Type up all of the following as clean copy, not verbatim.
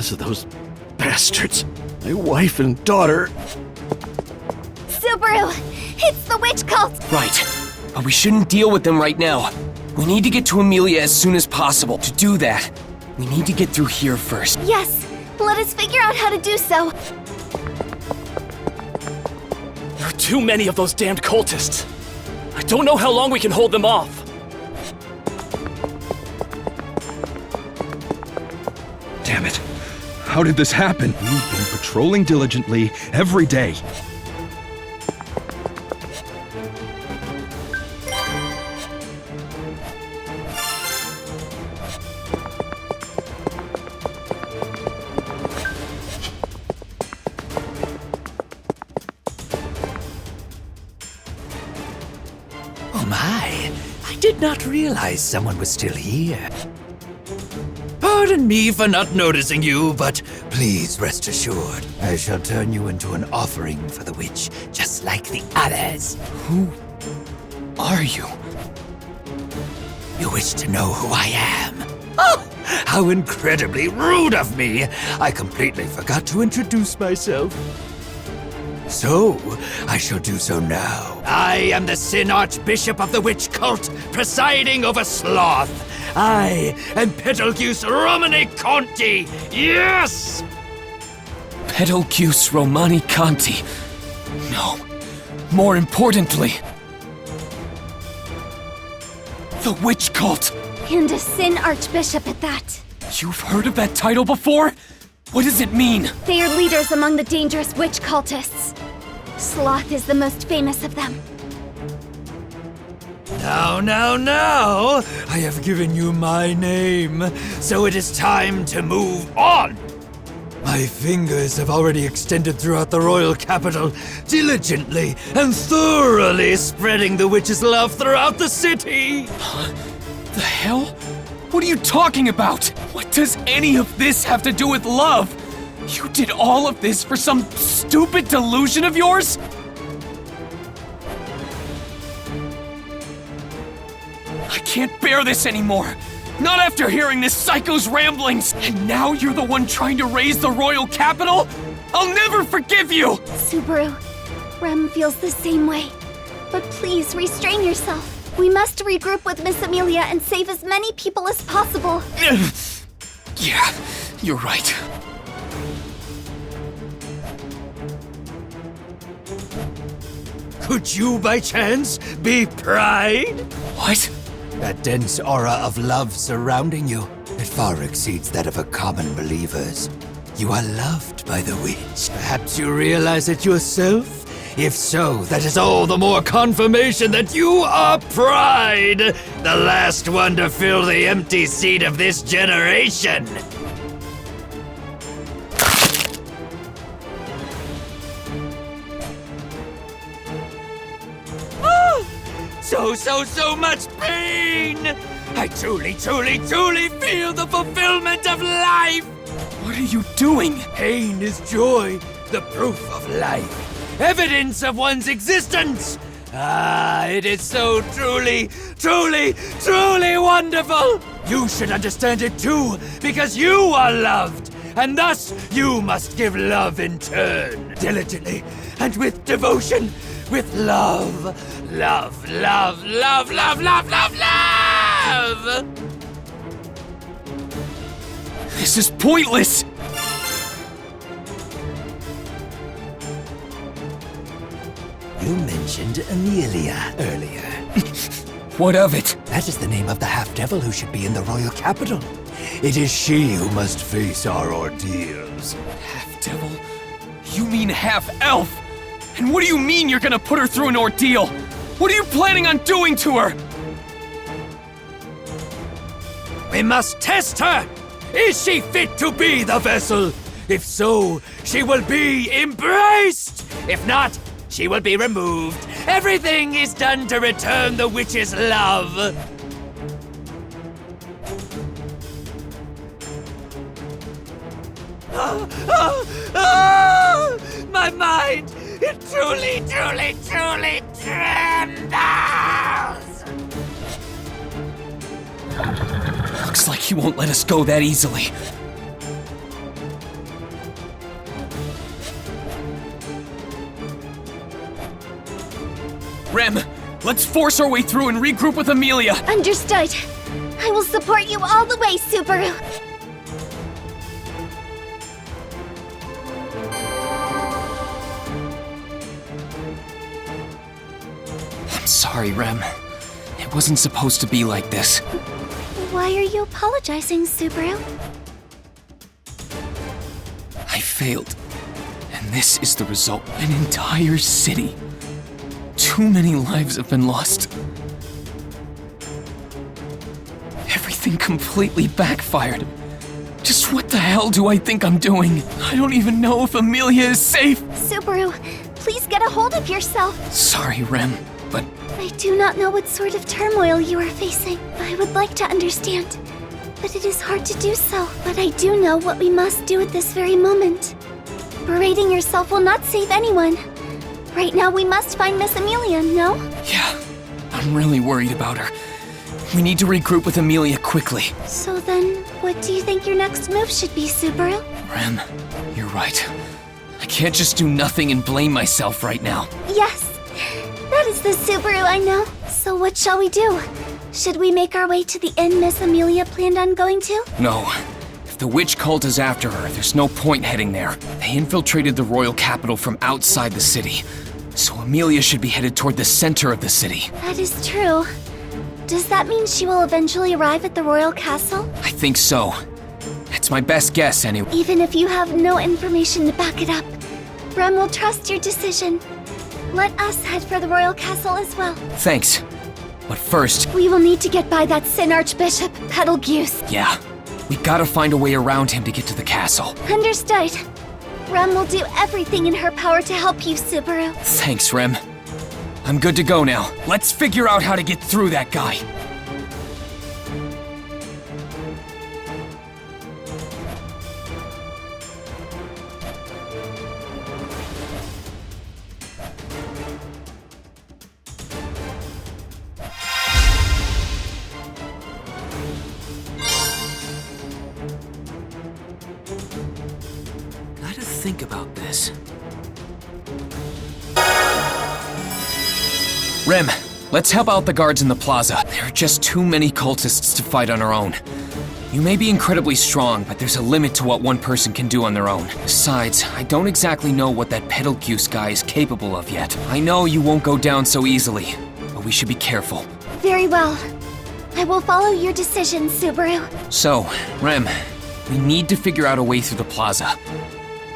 because of those bastards. My wife and daughter. Subaru! It's the witch cult! Right. But we shouldn't deal with them right now. We need to get to Amelia as soon as possible. To do that, we need to get through here first. Yes, let us figure out how to do so. There are too many of those damned cultists. I don't know how long we can hold them off. Damn it. How did this happen? We've been patrolling diligently every day. Oh my, I did not realize someone was still here. Pardon me for not noticing you, but please rest assured, I shall turn you into an offering for the witch, just like the others. Who are you? You wish to know who I am? Oh, how incredibly rude of me! I completely forgot to introduce myself. So, I shall do so now. I am the Sin Archbishop of the Witch Cult, presiding over Sloth. I am Petelgeuse Romani Conti. Yes! Petelgeuse Romani Conti. No. More importantly, the witch cult. And a Sin Archbishop at that. You've heard of that title before? What does it mean? They are leaders among the dangerous witch cultists. Sloth is the most famous of them. Now, I have given you my name, so it is time to move on. My fingers have already extended throughout the royal capital, diligently and thoroughly spreading the witch's love throughout the city. The hell? What are you talking about? What does any of this have to do with love? You did all of this for some stupid delusion of yours? I can't bear this anymore. Not after hearing this psycho's ramblings. And now you're the one trying to raise the royal capital? I'll never forgive you! Subaru, Rem feels the same way. But please restrain yourself. We must regroup with Miss Amelia and save as many people as possible. Yeah, you're right. Could you, by chance, be Pride? What? That dense aura of love surrounding you, it far exceeds that of a common believer's. You are loved by the witch. Perhaps you realize it yourself? If so, that is all the more confirmation that you are Pride, the last one to fill the empty seat of this generation. So much pain! I truly feel the fulfillment of life! What are you doing? Pain is joy, the proof of life, evidence of one's existence! Ah, it is so truly wonderful! You should understand it too, because you are loved, and thus you must give love in turn, diligently and with devotion. With love. This is pointless! You mentioned Amelia earlier. What of it? That is the name of the half-devil who should be in the royal capital. It is she who must face our ordeals. Half-devil? You mean half-elf? And what do you mean you're gonna put her through an ordeal? What are you planning on doing to her? We must test her! Is she fit to be the vessel? If so, she will be embraced! If not, she will be removed. Everything is done to return the witch's love. My mind! It truly trembles! Looks like he won't let us go that easily. Rem, let's force our way through and regroup with Amelia. Understood. I will support you all the way, Subaru. I'm sorry, Rem. It wasn't supposed to be like this. Why are you apologizing, Subaru? I failed. And this is the result. An entire city. Too many lives have been lost. Everything completely backfired. Just what the hell do I think I'm doing? I don't even know if Amelia is safe. Subaru, please get a hold of yourself. Sorry, Rem, but I do not know what sort of turmoil you are facing. I would like to understand, but it is hard to do so. But I do know what we must do at this very moment. Berating yourself will not save anyone. Right now we must find Miss Amelia, no? yeah, I'm really worried about her. We need to regroup with Amelia quickly. So then, what do you think your next move should be, Subaru? Rem, you're right. I can't just do nothing and blame myself right now. Yes, that is the Subaru I know. So what shall we do? Should we make our way to the inn Miss Amelia planned on going to? No. If the witch cult is after her, there's no point heading there. They infiltrated the royal capital from outside the city. So Amelia should be headed toward the center of the city. That is true. Does that mean she will eventually arrive at the royal castle? I think so. That's my best guess, anyway. Even if you have no information to back it up, Rem will trust your decision. Let us head for the royal castle as well. Thanks. But first, We will need to get by that Sin Archbishop, Petelgeuse. yeah, we gotta find a way around him to get to the castle. Understood. Rem will do everything in her power to help you, Subaru. Thanks, Rem. I'm good to go now. Let's figure out how to get through that guy. Gotta think about this. Rem, let's help out the guards in the plaza. There are just too many cultists to fight on our own. You may be incredibly strong, but there's a limit to what one person can do on their own. Besides, I don't exactly know what that Petelgeuse guy is capable of yet. I know you won't go down so easily, but we should be careful. Very well. I will follow your decision, Subaru. So, Rem, we need to figure out a way through the plaza.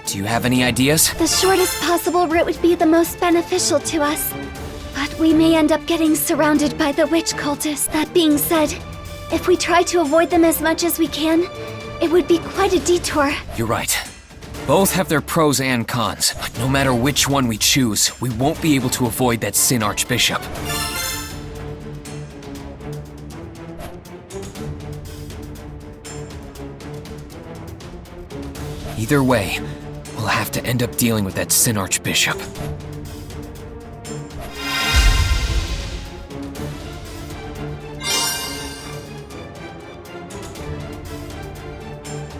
Do you have any ideas? The shortest possible route would be the most beneficial to us. But we may end up getting surrounded by the witch cultists. That being said, if we try to avoid them as much as we can, it would be quite a detour. You're right. Both have their pros and cons, but no matter which one we choose, we won't be able to avoid that Sin Archbishop. Either way, we'll have to end up dealing with that Sin Archbishop.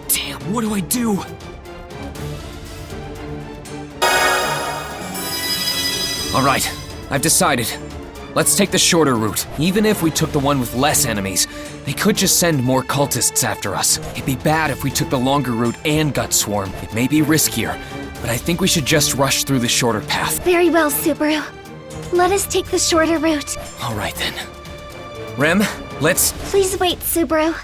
Damn, what do I do? All right, I've decided. Let's take the shorter route. Even if we took the one with less enemies, they could just send more cultists after us. It'd be bad if we took the longer route and got swarmed. It may be riskier, but I think we should just rush through the shorter path. Very well, Subaru. Let us take the shorter route. All right then. Rem, let's... Please wait, Subaru.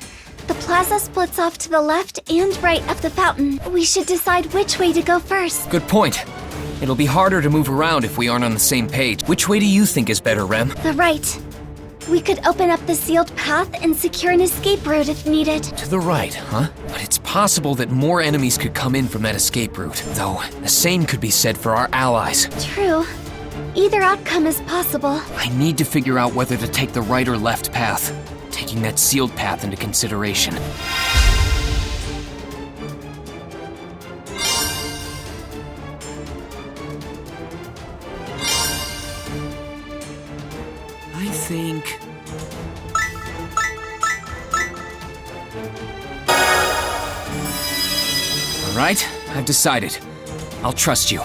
The plaza splits off to the left and right of the fountain. We should decide which way to go first. Good point. It'll be harder to move around if we aren't on the same page. Which way do you think is better, Rem? The right. We could open up the sealed path and secure an escape route if needed. To the right, huh? But it's possible that more enemies could come in from that escape route. Though, the same could be said for our allies. True. Either outcome is possible. I need to figure out whether to take the right or left path, taking that sealed path into consideration. I think... All right, I've decided. I'll trust you.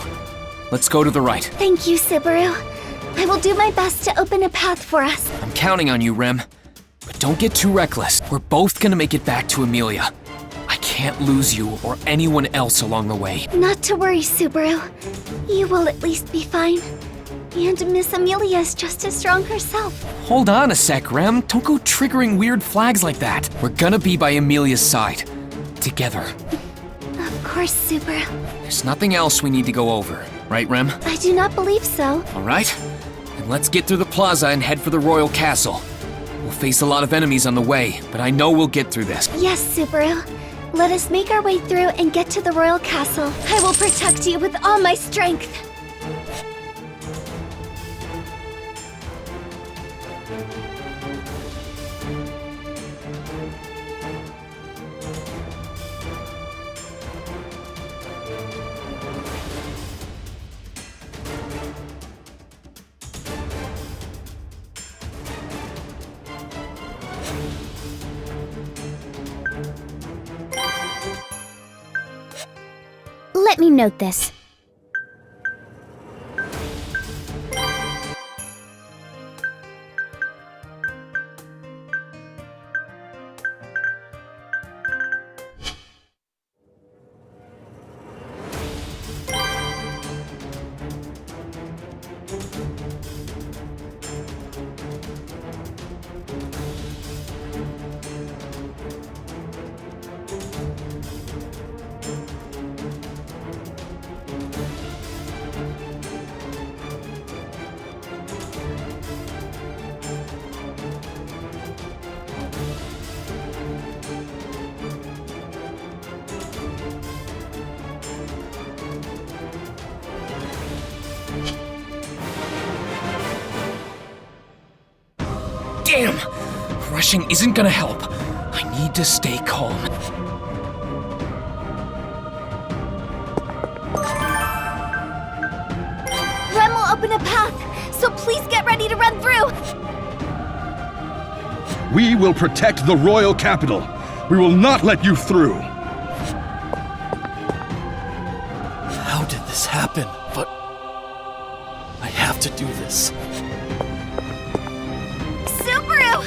Let's go to the right. Thank you, Subaru. I will do my best to open a path for us. I'm counting on you, Rem. But don't get too reckless. We're both gonna make it back to Amelia. I can't lose you or anyone else along the way. Not to worry, Subaru. You will at least be fine. And Miss Amelia is just as strong herself. Hold on a sec, Rem. Don't go triggering weird flags like that. We're gonna be by Amelia's side. Together. Of course, Subaru. There's nothing else we need to go over, right, Rem? I do not believe so. All right? Then let's get through the plaza and head for the royal castle. We'll face a lot of enemies on the way, but I know we'll get through this. Yes, Subaru. Let us make our way through and get to the royal castle. I will protect you with all my strength. Let me note this. Damn! Rushing isn't gonna help. I need to stay calm. Rem will open a path, so please get ready to run through. We will protect the royal capital. We will not let you through. How did this happen? But I have to do this. Subaru!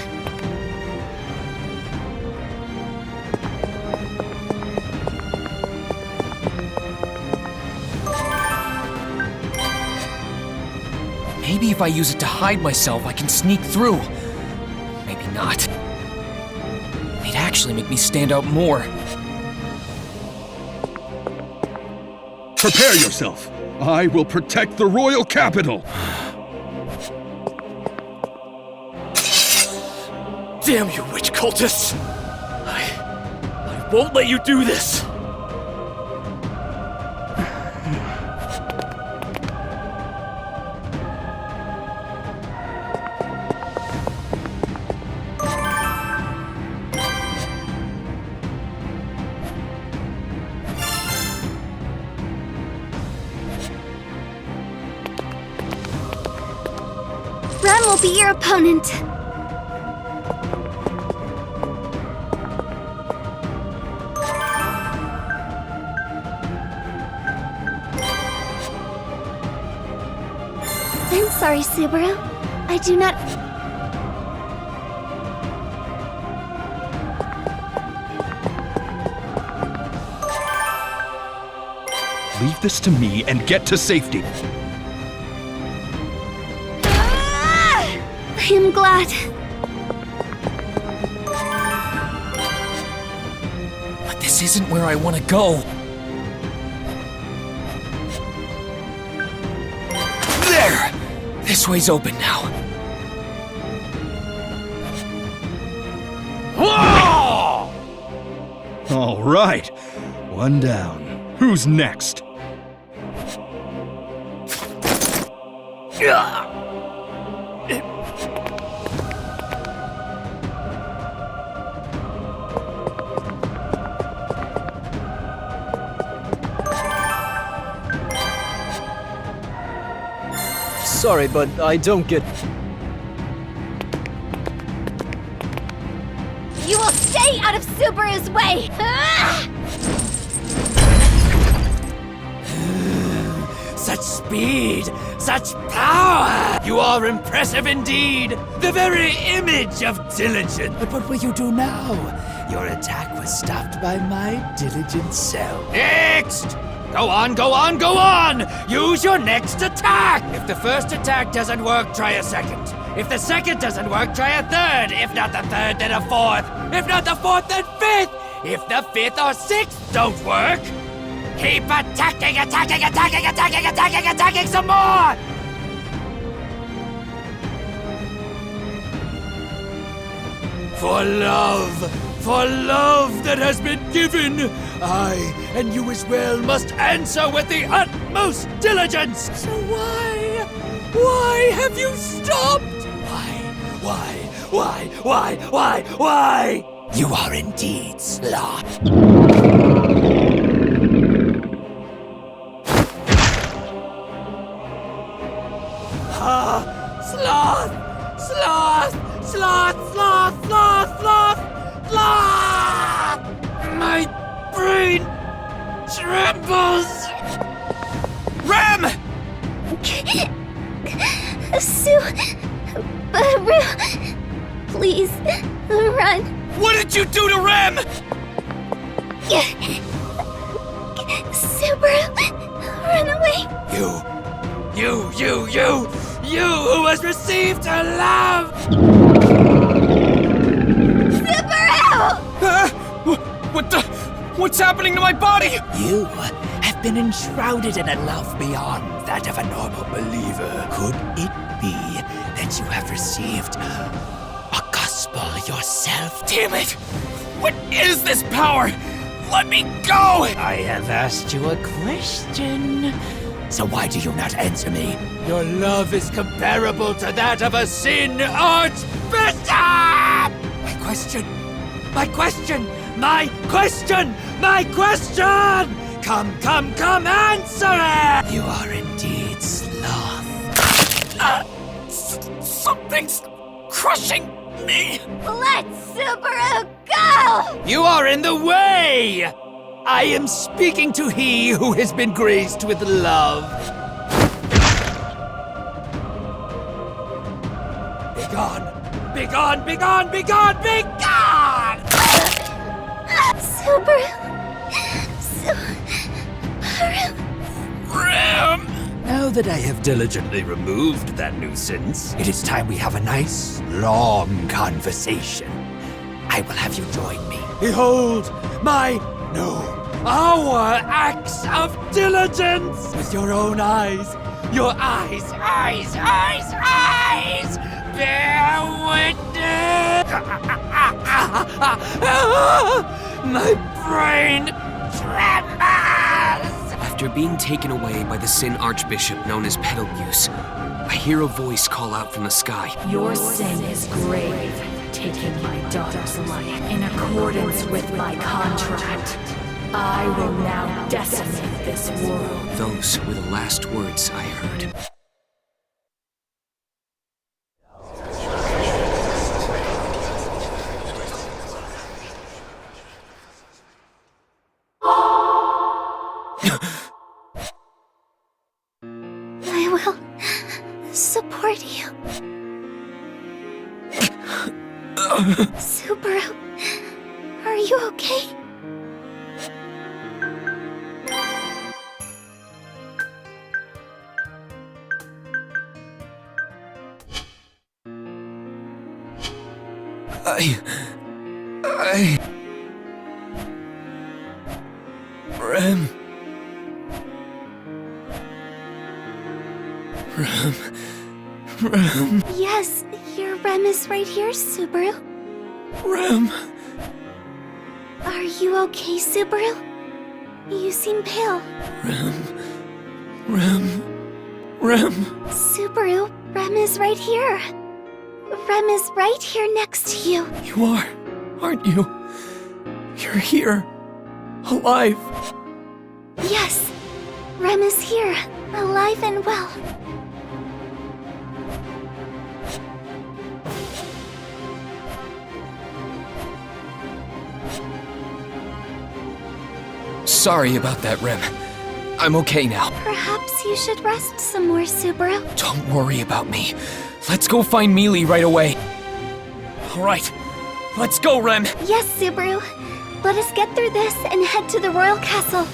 Maybe if I use it to hide myself, I can sneak through. Maybe not. It'd actually make me stand out more. Prepare yourself. I will protect the royal capital. Damn you, witch cultists! I won't let you do this! Rem will be your opponent. I'm sorry, Subaru. I do not... Leave this to me and get to safety. I am glad. But this isn't where I want to go. There! This way's open now. All right. One down. Who's next? Sorry, but I don't get... You will stay out of Subaru's way! Such speed! Such power! You are impressive indeed! The very image of diligence! But what will you do now? Your attack was stopped by my diligent self. Next! Go on, go on, go on! Use your next attack! If the first attack doesn't work, try a second. If the second doesn't work, try a third. If not the third, then a fourth. If not the fourth, then fifth! If the fifth or sixth don't work, keep attacking, attacking, attacking, attacking, attacking, attacking some more! For love that has been given, I, and you as well, must answer with the utmost diligence! So why have you stopped? Why? You are indeed sloth. Sloth! My brain trembles! Rem! Subaru, please, run. What did you do to Rem? Subaru, run away. You who has received her love! Subaru! What's happening to my body? You have been enshrouded in a love beyond that of a normal believer. Could it be that you have received a gospel yourself? Damn it! What is this power? Let me go! I have asked you a question. So why do you not answer me? Your love is comparable to that of a sin archbishop! My question! Come, answer it! You are indeed sloth. Something's crushing me. Let Subaru go! You are in the way! I am speaking to he who has been graced with love. Begone! Subaru. Rem! Now that I have diligently removed that nuisance, it is time we have a nice, long conversation. I will have you join me. Behold our acts of diligence! With your own eyes. Your eyes! Bear witness! My brain trembles! After being taken away by the Sin Archbishop known as Petelgeuse, I hear a voice call out from the sky. Your sin is grave, taking my daughter's life. In accordance with my contract, I will now decimate this world. Those were the last words I heard. I will support you. Subaru, are you okay? Rem. Yes, your Rem is right here, Subaru. Rem. Are you okay, Subaru? You seem pale. Rem. Subaru, Rem is right here. Rem is right here next to you. You are, aren't you? You're here. Alive. Yes, Rem is here, alive and well. Sorry about that, Rem. I'm okay now. Perhaps you should rest some more, Subaru. Don't worry about me. Let's go find Mealy right away. Alright, let's go, Rem! Yes, Subaru. Let us get through this and head to the royal castle.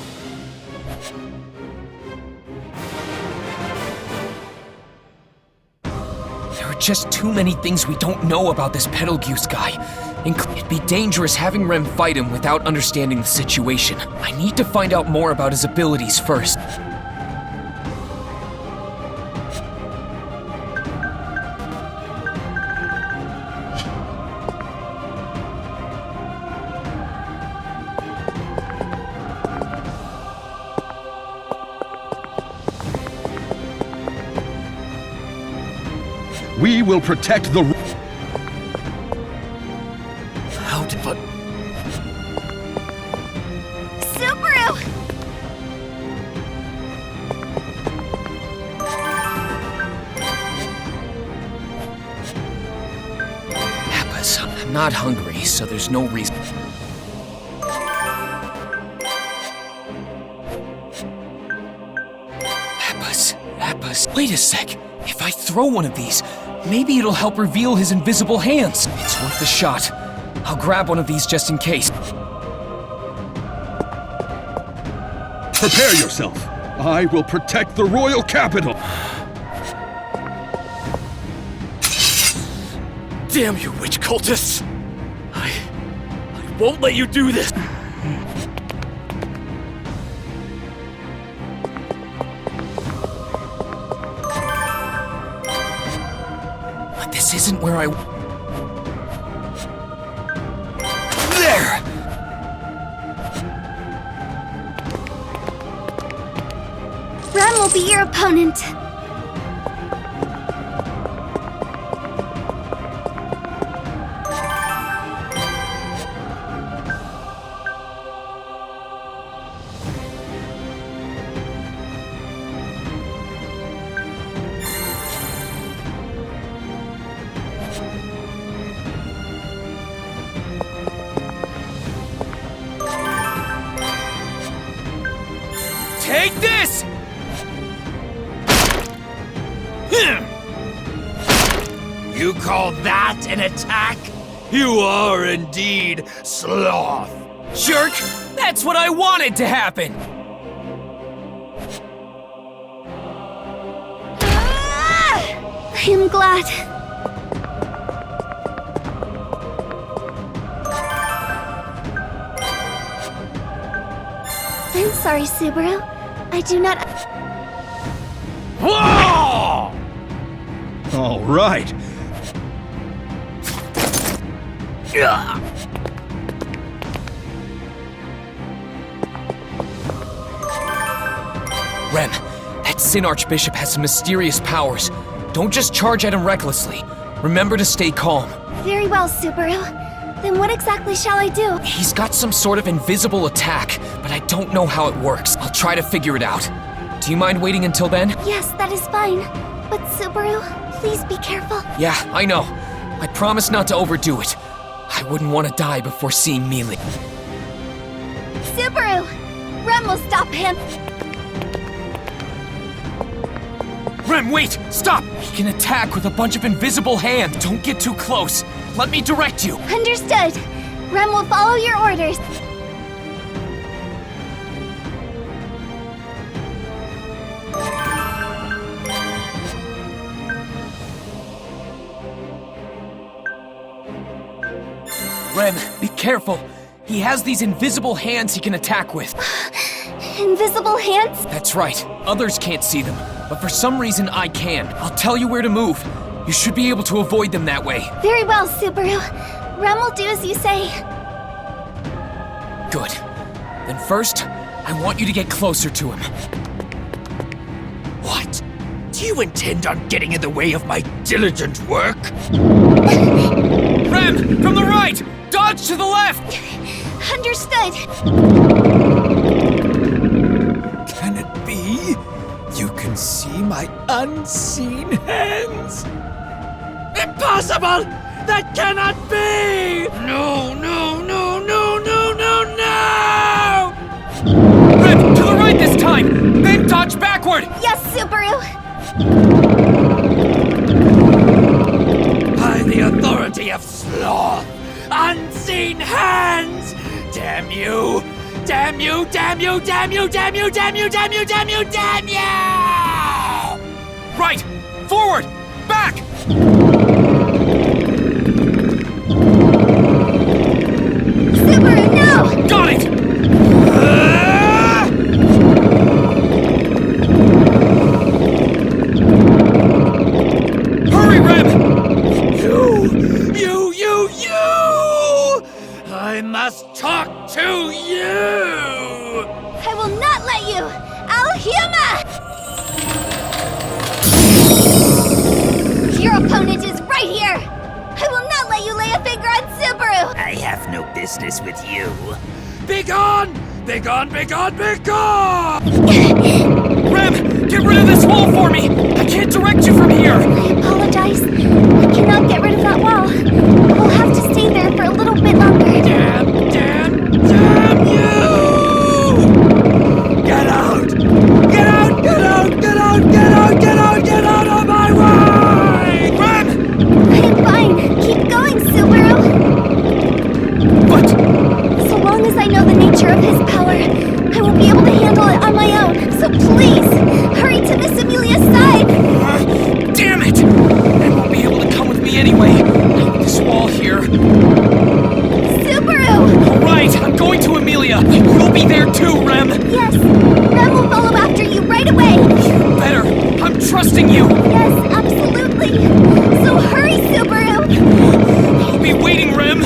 There are just too many things we don't know about this Petelgeuse guy. It'd be dangerous having Rem fight him without understanding the situation. I need to find out more about his abilities first. We will protect the... How did but... Subaru! Appas, I'm not hungry, so there's no reason. Appas. Wait a sec. If I throw one of these, maybe it'll help reveal his invisible hands. It's worth a shot. I'll grab one of these just in case. Prepare yourself. I will protect the royal capital. Damn you, witch cultists! I won't let you do this! But this isn't where I... There! Rem will be your opponent. Take this! You call that an attack? You are indeed sloth. Jerk! That's what I wanted to happen! I am glad. I'm sorry, Subaru. I do not... All right. Rem, that Sin Archbishop has some mysterious powers. Don't just charge at him recklessly. Remember to stay calm. Very well, Subaru. Then what exactly shall I do? He's got some sort of invisible attack, but I don't know how it works. I'll try to figure it out. Do you mind waiting until then? Yes, that is fine. But Subaru, please be careful. Yeah, I know. I promise not to overdo it. I wouldn't want to die before seeing Mealy. Subaru! Rem will stop him. Rem, wait! Stop! He can attack with a bunch of invisible hands. Don't get too close. Let me direct you. Understood. Rem will follow your orders. Rem, be careful. He has these invisible hands he can attack with. Invisible hands? That's right. Others can't see them, but for some reason I can. I'll tell you where to move. You should be able to avoid them that way. Very well, Subaru. Rem will do as you say. Good. Then first, I want you to get closer to him. What? Do you intend on getting in the way of my diligent work? Rem, from the right! Dodge to the left! Understood. Can it be? You can see my unseen hands? Impossible! That cannot be! No, no, no, no, no, no, no! Rem, to the right this time! Dodge backward! Yes, Subaru! By the authority of Sloth, unseen hands! Damn you! Damn you! Damn you! Damn you! Damn you! Damn you! Damn you! Damn you! Damn you! Right! Forward! Back! Subaru, no! Got it! Hurry, Rem! You! I must talk to you! I will not let you! Alhuma! Your opponent is right here! I will not let you lay a finger on Subaru! I have no business with you. Begone! Begone! Begone! Begone! Rem, get rid of this wall for me! I can't direct you from here! I apologize. I cannot get rid of that wall. I will have to stay there for a little bit longer. Damn you! Get out! Get out! Get out! Get out! Get out! Get out! Get out of my way! Rem! I am fine. Keep going, Subaru. But... So long as I know the nature of his power, I will be able to handle it on my own. So please, hurry to Miss Amelia's side. Damn it! They won't be able to come with me anyway. Not with this wall here. Subaru! Alright, I'm going to Amelia. You'll be there too, Rem. Yes, Rem will follow after you right away. Better. I'm trusting you. Yes, absolutely. So hurry, Subaru. I'll be waiting, Rem.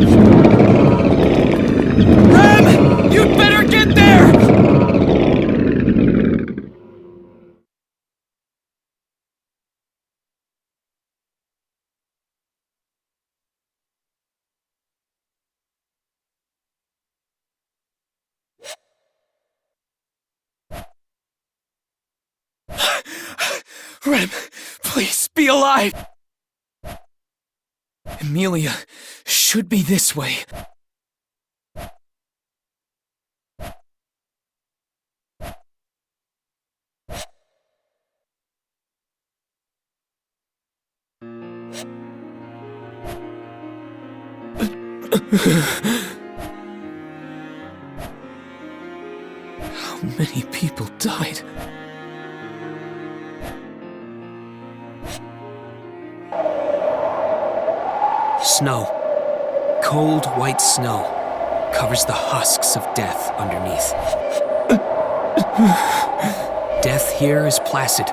Rem! You'd better get there! Rem, please be alive! Amelia should be this way. How many people died? Snow. Cold white snow covers the husks of death underneath. Death here is placid.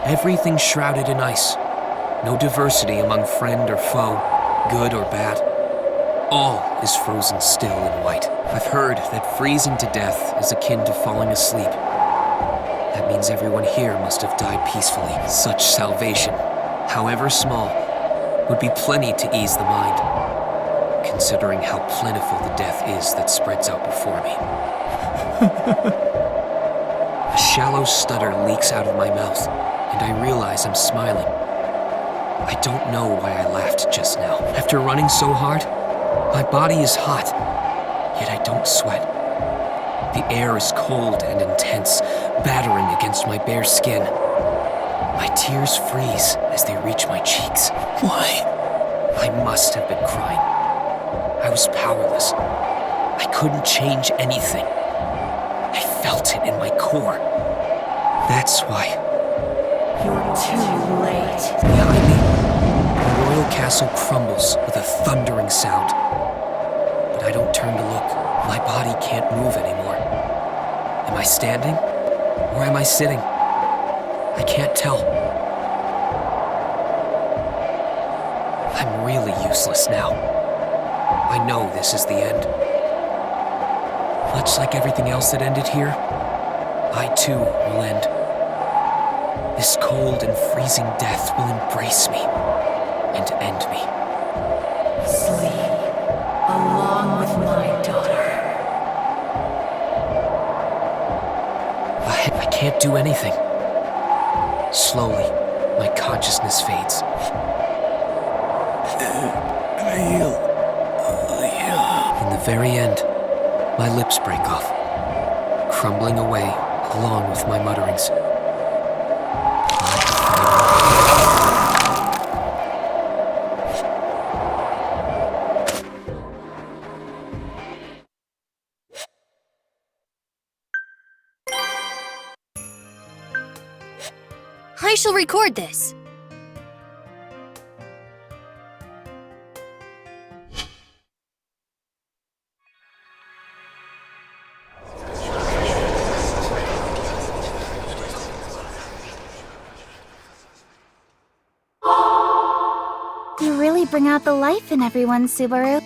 Everything shrouded in ice. No diversity among friend or foe, good or bad. All is frozen still in white. I've heard that freezing to death is akin to falling asleep. That means everyone here must have died peacefully. Such salvation, however small, would be plenty to ease the mind, considering how plentiful the death is that spreads out before me. A shallow stutter leaks out of my mouth, and I realize I'm smiling. I don't know why I laughed just now. After running so hard, my body is hot, yet I don't sweat. The air is cold and intense, battering against my bare skin. My tears freeze as they reach my cheeks. Why? I must have been crying. I was powerless. I couldn't change anything. I felt it in my core. That's why. You're too late. Behind me, the royal castle crumbles with a thundering sound. But I don't turn to look. My body can't move anymore. Am I standing? Or am I sitting? I can't tell. I'm really useless now. I know this is the end. Much like everything else that ended here, I too will end. This cold and freezing death will embrace me and end me. Sleep along with my daughter. I can't do anything. Slowly, my consciousness fades. In the very end, my lips break off, crumbling away along with my mutterings. I shall record this. You really bring out the life in everyone, Subaru.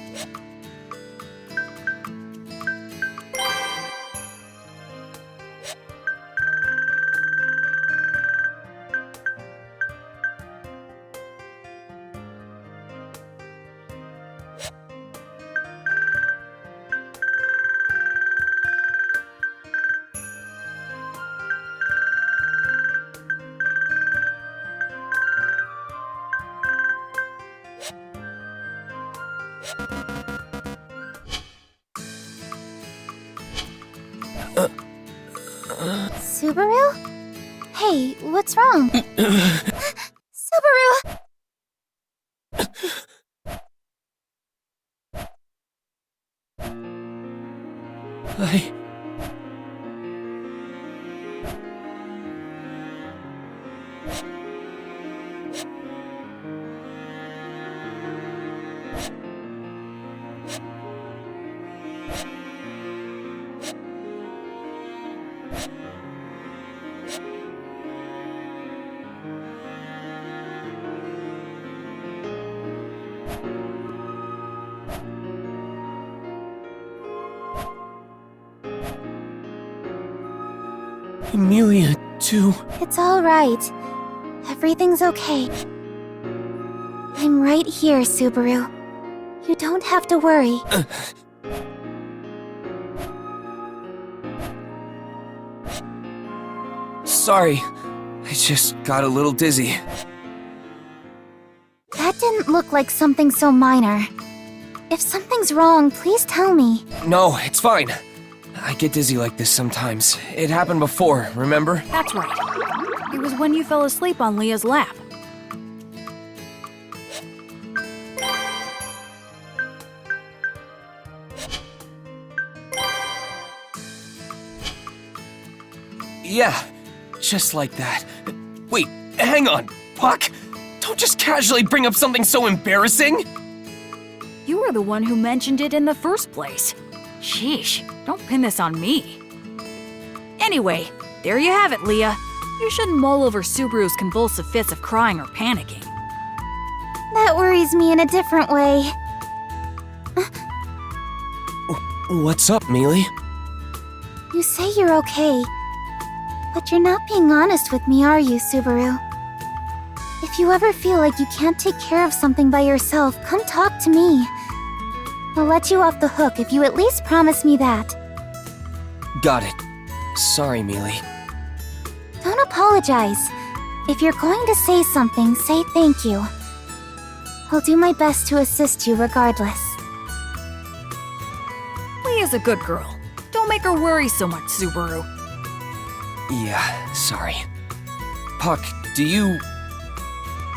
Subaru? Hey, what's wrong? Subaru! Amelia, too. It's all right. Everything's okay. I'm right here, Subaru. You don't have to worry. Sorry, I just got a little dizzy. That didn't look like something so minor. If something's wrong, please tell me. No, it's fine. I get dizzy like this sometimes. It happened before, remember? That's right. It was when you fell asleep on Leah's lap. Yeah, just like that. Wait, hang on, Puck! Don't just casually bring up something so embarrassing! You were the one who mentioned it in the first place. Sheesh, don't pin this on me. Anyway, there you have it, Leah. You shouldn't mull over Subaru's convulsive fits of crying or panicking. That worries me in a different way. What's up, Mealy? You say you're okay, but you're not being honest with me, are you, Subaru? If you ever feel like you can't take care of something by yourself, come talk to me. I'll let you off the hook if you at least promise me that. Got it. Sorry, Mealy. Don't apologize. If you're going to say something, say thank you. I'll do my best to assist you regardless. Leah's a good girl. Don't make her worry so much, Subaru. Yeah, sorry. Puck, do you...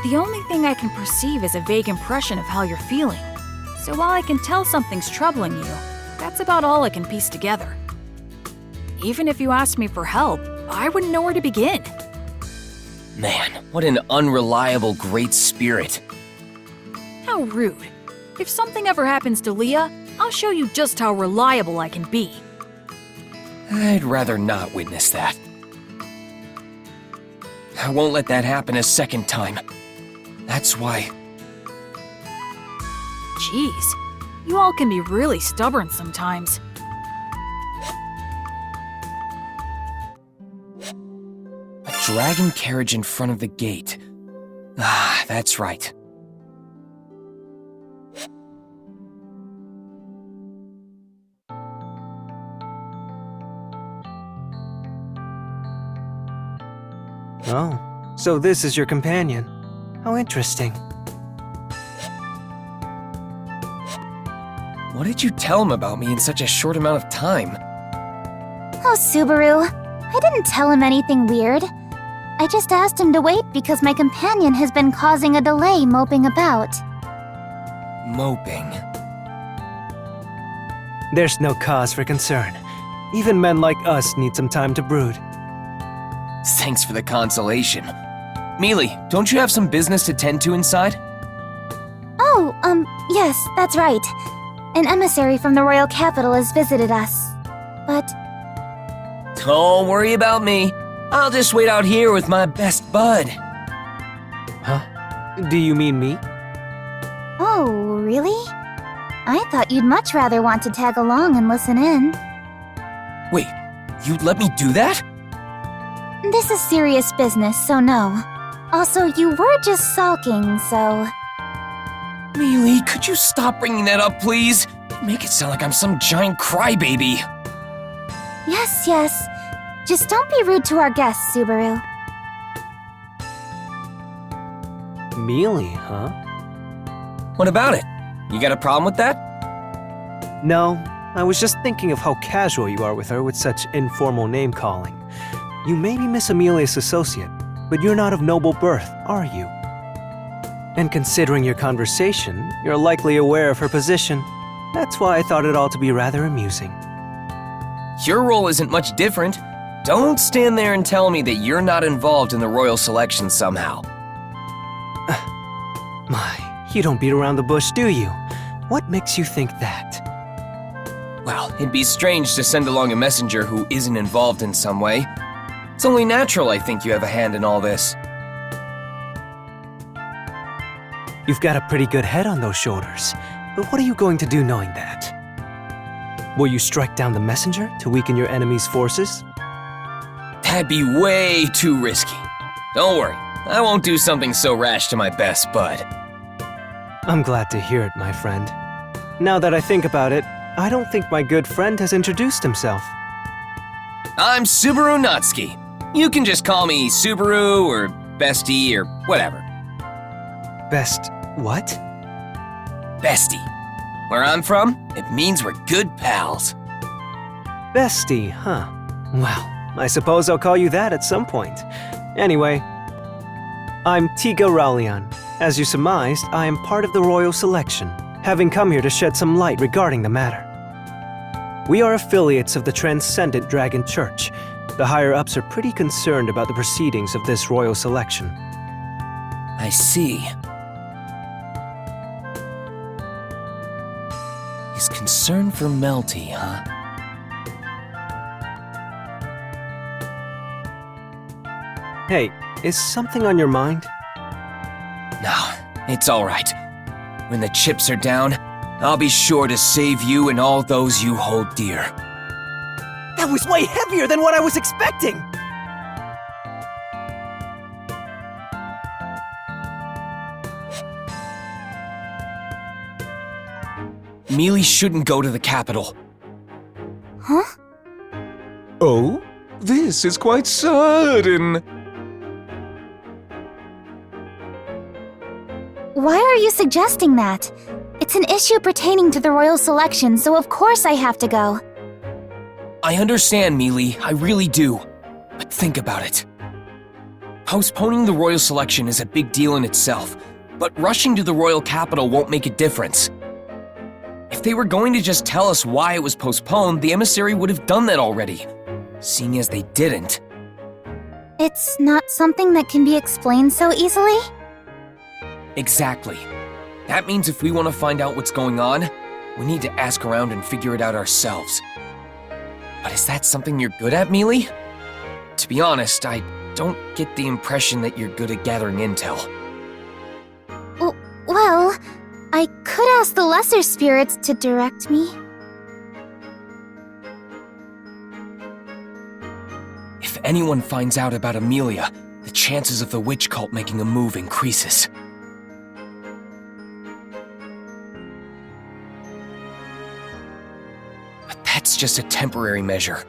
The only thing I can perceive is a vague impression of how you're feeling. So while I can tell something's troubling you, that's about all I can piece together. Even if you asked me for help, I wouldn't know where to begin. Man, what an unreliable great spirit. How rude. If something ever happens to Leah, I'll show you just how reliable I can be. I'd rather not witness that. I won't let that happen a second time. That's why... Jeez, you all can be really stubborn sometimes. A dragon carriage in front of the gate. Ah, that's right. Oh, so this is your companion. How interesting. What did you tell him about me in such a short amount of time? Oh, Subaru. I didn't tell him anything weird. I just asked him to wait because my companion has been causing a delay moping about. Moping. There's no cause for concern. Even men like us need some time to brood. Thanks for the consolation. Mealy, don't you have some business to tend to inside? Oh, yes, that's right. An emissary from the royal capital has visited us. But Don't worry about me. I'll just wait out here with my best bud. Huh? Do you mean me? oh, really? I thought you'd much rather want to tag along and listen in. Wait, you'd let me do that? This is serious business, so no. Also, you were just sulking, so... Mealy, could you stop bringing that up, please? You make it sound like I'm some giant crybaby. Yes, yes. Just don't be rude to our guests, Subaru. Mealy, huh? What about it? You got a problem with that? No, I was just thinking of how casual you are with her with such informal name-calling. You may be Miss Amelia's associate, but you're not of noble birth, are you? And considering your conversation, you're likely aware of her position. That's why I thought it all to be rather amusing. Your role isn't much different. Don't stand there and tell me that you're not involved in the royal selection somehow. My, you don't beat around the bush, do you? What makes you think that? Well, it'd be strange to send along a messenger who isn't involved in some way. It's only natural I think you have a hand in all this. You've got a pretty good head on those shoulders, but what are you going to do knowing that? Will you strike down the messenger to weaken your enemy's forces? That'd be way too risky. Don't worry, I won't do something so rash to my best bud. I'm glad to hear it, my friend. Now that I think about it, I don't think my good friend has introduced himself. I'm Subaru Natsuki. You can just call me Subaru or Bestie or whatever. Best what? Bestie. Where I'm from, it means we're good pals. Bestie, huh? Well, I suppose I'll call you that at some point. Anyway, I'm Tiga Raulian. As you surmised, I am part of the royal selection, having come here to shed some light regarding the matter. We are affiliates of the Transcendent Dragon Church. The higher-ups are pretty concerned about the proceedings of this royal selection. I see. He's concerned for Melty, huh? Hey, is something on your mind? No, it's all right. When the chips are down, I'll be sure to save you and all those you hold dear. That was way heavier than what I was expecting! Mealy shouldn't go to the capital. Huh? Oh? This is quite sudden. Why are you suggesting that? It's an issue pertaining to the royal selection, so of course I have to go. I understand, Mealy, I really do. But think about it. Postponing the royal selection is a big deal in itself, but rushing to the royal capital won't make a difference. If they were going to just tell us why it was postponed, the emissary would have done that already. Seeing as they didn't. It's not something that can be explained so easily? Exactly. That means if we want to find out what's going on, we need to ask around and figure it out ourselves. But is that something you're good at, Mealy? To be honest, I don't get the impression that you're good at gathering intel. Well, I could ask the lesser spirits to direct me. If anyone finds out about Amelia, the chances of the witch cult making a move increases. But that's just a temporary measure.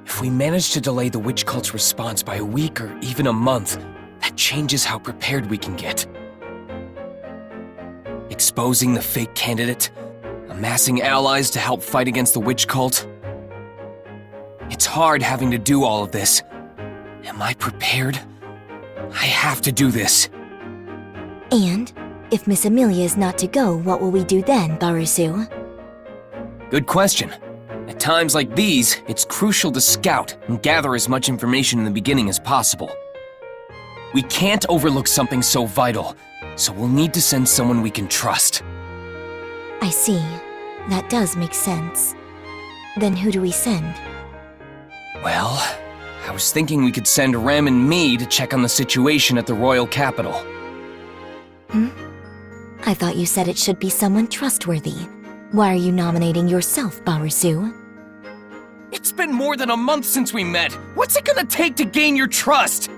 If we manage to delay the witch cult's response by a week or even a month, that changes how prepared we can get. Exposing the fake candidate, a amassing allies to help fight against the witch cult. It's hard having to do all of this. Am I prepared? I have to do this. And if Miss Amelia is not to go, what will we do then, Barusu? Good question. At times like these, it's crucial to scout and gather as much information in the beginning as possible. We can't overlook something so vital, so we'll need to send someone we can trust. I see. That does make sense. Then who do we send? Well, I was thinking we could send Rem and me to check on the situation at the royal capital. I thought you said it should be someone trustworthy. Why are you nominating yourself, Barusu? It's been more than a month since we met. What's it gonna take to gain your trust?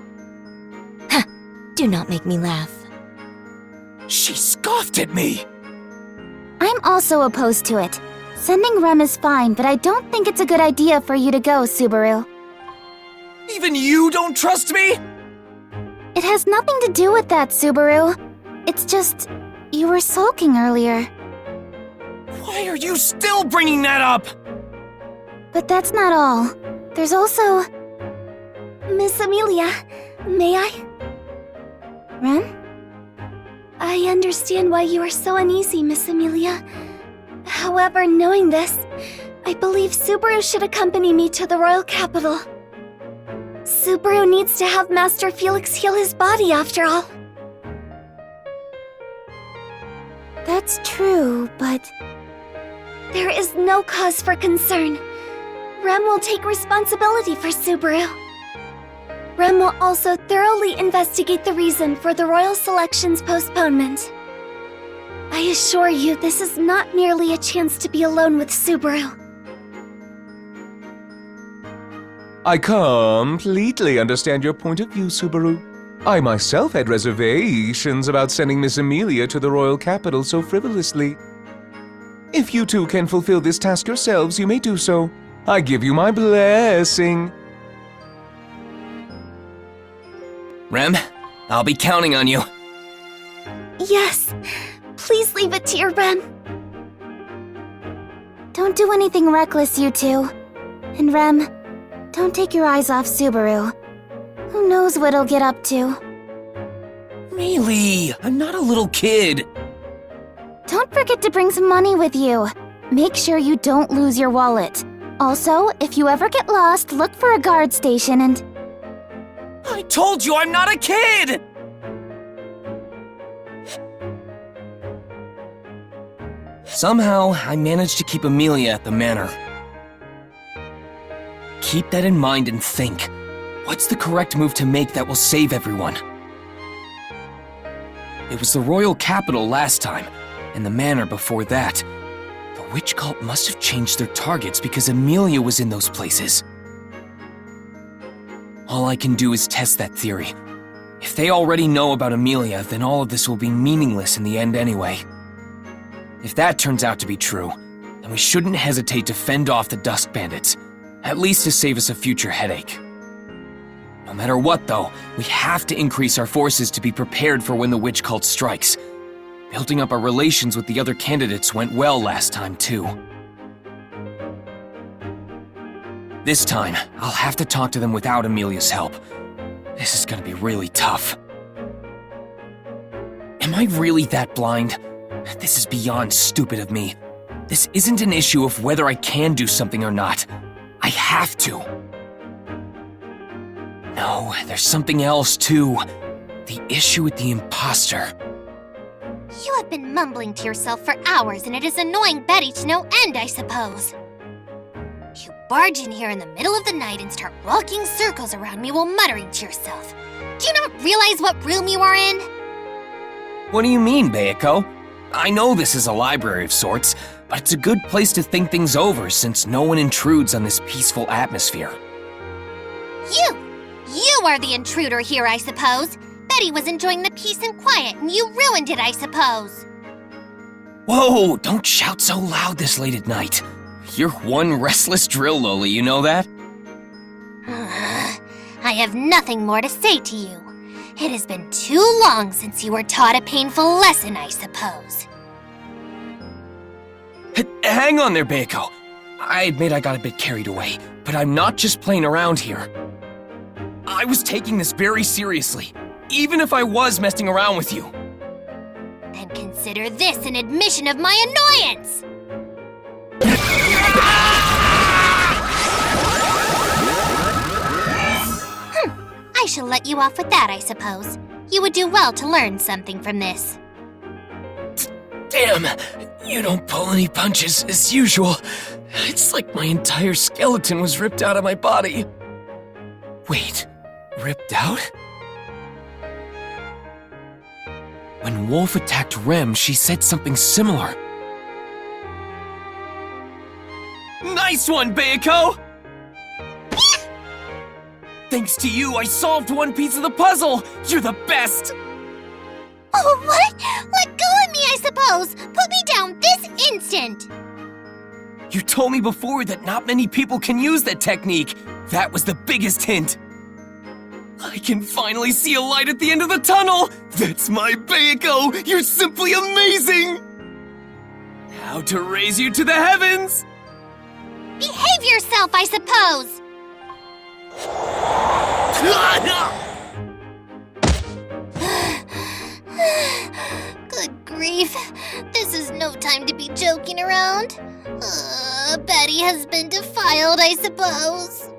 Do not make me laugh. She scoffed at me. I'm also opposed to it. Sending Rem is fine, but I don't think it's a good idea for you to go, Subaru. Even you don't trust me? It has nothing to do with that, Subaru. It's just, you were sulking earlier. Why are you still bringing that up? But that's not all. There's also... Miss Amelia, may I? Rem? I understand why you are so uneasy, Miss Amelia. However, knowing this, I believe Subaru should accompany me to the royal capital. Subaru needs to have Master Felix heal his body after all. That's true, but... There is no cause for concern. Rem will take responsibility for Subaru. Rem will also thoroughly investigate the reason for the royal selection's postponement. I assure you, this is not merely a chance to be alone with Subaru. I completely understand your point of view, Subaru. I myself had reservations about sending Miss Amelia to the royal capital so frivolously. If you two can fulfill this task yourselves, you may do so. I give you my blessing. Rem, I'll be counting on you. Yes, please leave it to your Rem. Don't do anything reckless, you two. And Rem, don't take your eyes off Subaru. Who knows what he'll get up to? Really? I'm not a little kid. Don't forget to bring some money with you. Make sure you don't lose your wallet. Also, if you ever get lost, look for a guard station and... I told you I'm not a kid! Somehow, I managed to keep Amelia at the manor. Keep that in mind and think. What's the correct move to make that will save everyone? It was the royal capital last time, and the manor before that. The witch cult must have changed their targets because Amelia was in those places. All I can do is test that theory. If they already know about Amelia, then all of this will be meaningless in the end anyway. If that turns out to be true, then we shouldn't hesitate to fend off the Dusk Bandits, at least to save us a future headache. No matter what, though, we have to increase our forces to be prepared for when the witch cult strikes. Building up our relations with the other candidates went well last time, too. This time, I'll have to talk to them without Amelia's help. This is gonna be really tough. Am I really that blind? This is beyond stupid of me. This isn't an issue of whether I can do something or not. I have to. No, there's something else, too. The issue with the imposter. You have been mumbling to yourself for hours, and it is annoying Betty to no end, I suppose. You barge in here in the middle of the night and start walking circles around me while muttering to yourself. Do you not realize what room you are in? What do you mean, Bayako? I know this is a library of sorts, but it's a good place to think things over since no one intrudes on this peaceful atmosphere. You are the intruder here, I suppose. Betty was enjoying the peace and quiet, and you ruined it, I suppose. Whoa, don't shout so loud this late at night. You're one restless drill loli, you know that? I have nothing more to say to you. It has been too long since you were taught a painful lesson, I suppose. Hang on there, Beiko. I admit I got a bit carried away, but I'm not just playing around here. I was taking this very seriously, even if I was messing around with you. Then consider this an admission of my annoyance! I shall let you off with that, I suppose. You would do well to learn something from this. Damn, you don't pull any punches as usual. It's like my entire skeleton was ripped out of my body. Wait, ripped out? When Wolf attacked Rem, she said something similar. Nice one, Beiko! Thanks to you, I solved one piece of the puzzle! You're the best! Oh, what? Let go of me, I suppose! Put me down this instant! You told me before that not many people can use that technique. That was the biggest hint. I can finally see a light at the end of the tunnel! That's my Beiko! You're simply amazing! Now to raise you to the heavens! Behave yourself, I suppose! Good grief. This is no time to be joking around. Betty has been defiled, I suppose.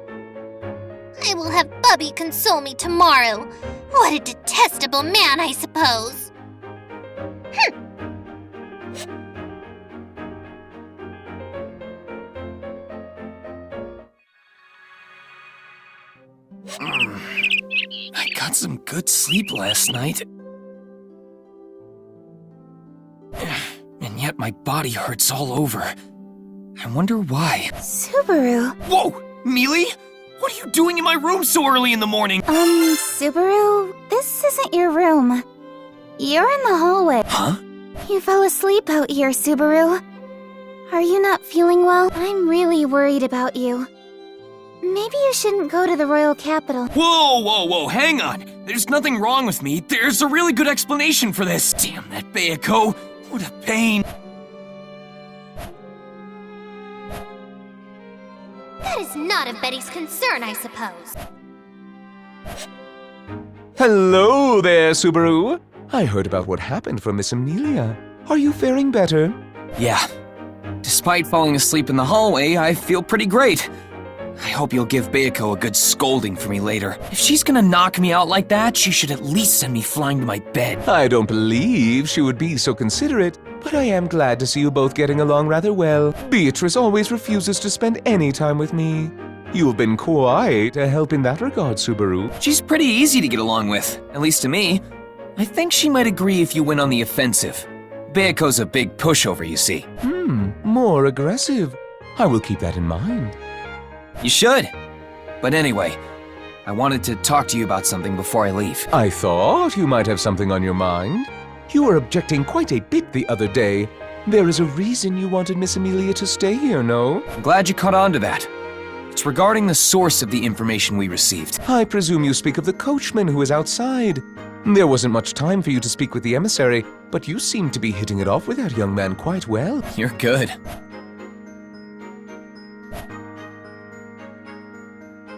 I will have Bubby console me tomorrow. What a detestable man, I suppose. I got some good sleep last night. And yet my body hurts all over. I wonder why. Subaru. Whoa! Mealy? What are you doing in my room so early in the morning? Subaru, this isn't your room. You're in the hallway. Huh? You fell asleep out here, Subaru. Are you not feeling well? I'm really worried about you. Maybe you shouldn't go to the royal capital. Whoa, hang on. There's nothing wrong with me. There's a really good explanation for this. Damn that Beiko. What a pain. That is not of Betty's concern, I suppose. Hello there, Subaru. I heard about what happened for Miss Amelia. Are you faring better? Yeah. Despite falling asleep in the hallway, I feel pretty great. I hope you'll give Beiko a good scolding for me later. If she's gonna knock me out like that, she should at least send me flying to my bed. I don't believe she would be so considerate, but I am glad to see you both getting along rather well. Beatrice always refuses to spend any time with me. You've been quite a help in that regard, Subaru. She's pretty easy to get along with, at least to me. I think she might agree if you went on the offensive. Beiko's a big pushover, you see. More aggressive. I will keep that in mind. You should. But anyway, I wanted to talk to you about something before I leave. I thought you might have something on your mind. You were objecting quite a bit the other day. There is a reason you wanted Miss Amelia to stay here, no? I'm glad you caught on to that. It's regarding the source of the information we received. I presume you speak of the coachman who is outside. There wasn't much time for you to speak with the emissary, but you seem to be hitting it off with that young man quite well. You're good.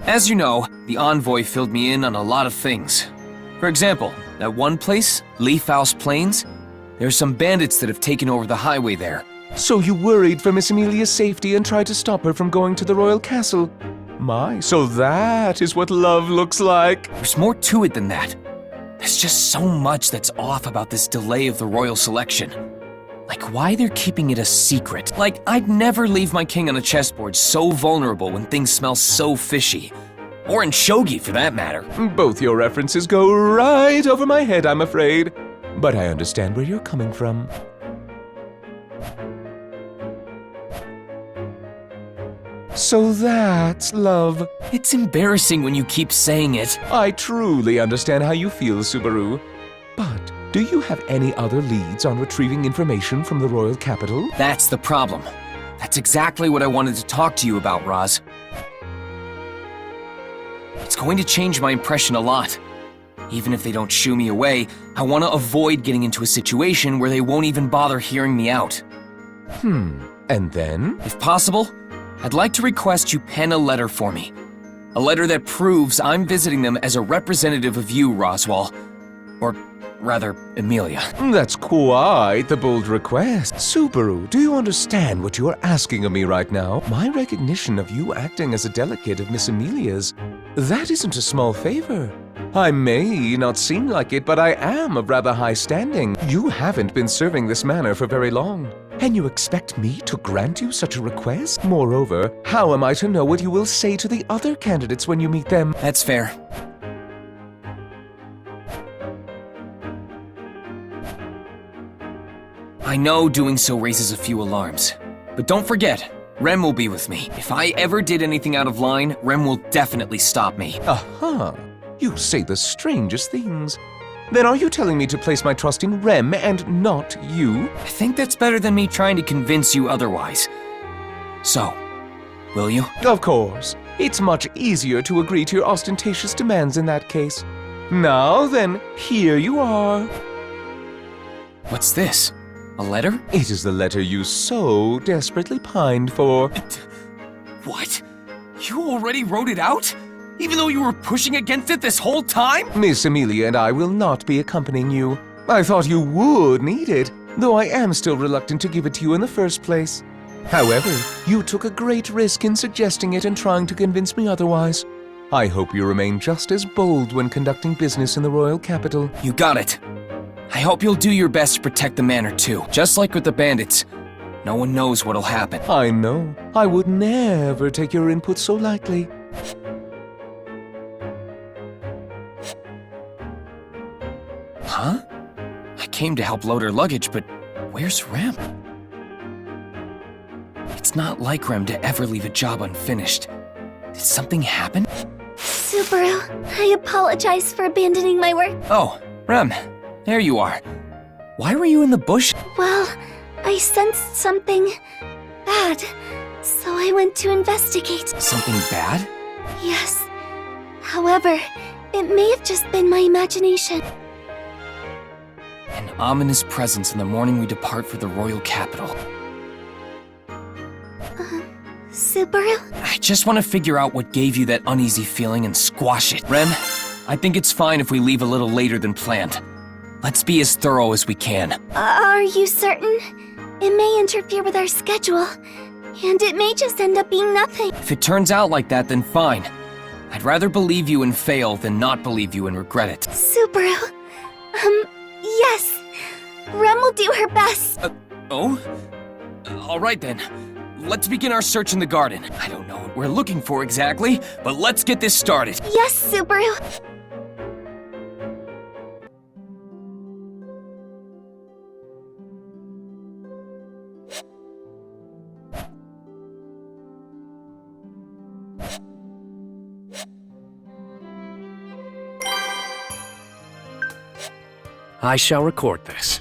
As you know, the envoy filled me in on a lot of things. For example, that one place, Leaf House Plains, there's some bandits that have taken over the highway there. So you worried for Miss Amelia's safety and tried to stop her from going to the royal castle. My, so that is what love looks like. There's more to it than that. There's just so much that's off about this delay of the royal selection. Like why they're keeping it a secret. Like I'd never leave my king on a chessboard so vulnerable when things smell so fishy. Or in shogi for that matter. Both your references go right over my head, I'm afraid. But I understand where you're coming from. So that's love. It's embarrassing when you keep saying it. I truly understand how you feel, Subaru. But do you have any other leads on retrieving information from the royal capital? That's the problem. That's exactly what I wanted to talk to you about, Roz. It's going to change my impression a lot. Even if they don't shoo me away, I want to avoid getting into a situation where they won't even bother hearing me out. And then? If possible, I'd like to request you pen a letter for me. A letter that proves I'm visiting them as a representative of you, Roswell. Or rather, Emilia. That's quite the bold request. Subaru, do you understand what you are asking of me right now? My recognition of you acting as a delegate of Miss Emilia's, that isn't a small favor. I may not seem like it, but I am of rather high standing. You haven't been serving this manor for very long. And you expect me to grant you such a request? Moreover, how am I to know what you will say to the other candidates when you meet them? That's fair. I know doing so raises a few alarms. But don't forget, Rem will be with me. If I ever did anything out of line, Rem will definitely stop me. Aha! You say the strangest things. Then are you telling me to place my trust in Rem and not you? I think that's better than me trying to convince you otherwise. So, will you? Of course. It's much easier to agree to your ostentatious demands in that case. Now then, here you are. What's this? A letter? It is the letter you so desperately pined for. What? You already wrote it out? Even though you were pushing against it this whole time? Miss Emilia and I will not be accompanying you. I thought you would need it, though I am still reluctant to give it to you in the first place. However, you took a great risk in suggesting it and trying to convince me otherwise. I hope you remain just as bold when conducting business in the royal capital. You got it. I hope you'll do your best to protect the manor too. Just like with the bandits. No one knows what'll happen. I know. I would never take your input so lightly. Huh? I came to help load her luggage, but where's Rem? It's not like Rem to ever leave a job unfinished. Did something happen? Subaru, I apologize for abandoning my work. Oh, Rem, there you are. Why were you in the bush? Well, I sensed something bad, so I went to investigate. Something bad? Yes. However, it may have just been my imagination. An ominous presence in the morning we depart for the royal capital. Subaru? I just want to figure out what gave you that uneasy feeling and squash it. Rem, I think it's fine if we leave a little later than planned. Let's be as thorough as we can. Are you certain? It may interfere with our schedule, and it may just end up being nothing. If it turns out like that, then fine. I'd rather believe you and fail than not believe you and regret it. Subaru, yes. Rem will do her best. Oh? All right then. Let's begin our search in the garden. I don't know what we're looking for exactly, but let's get this started. Yes, Subaru. I shall record this.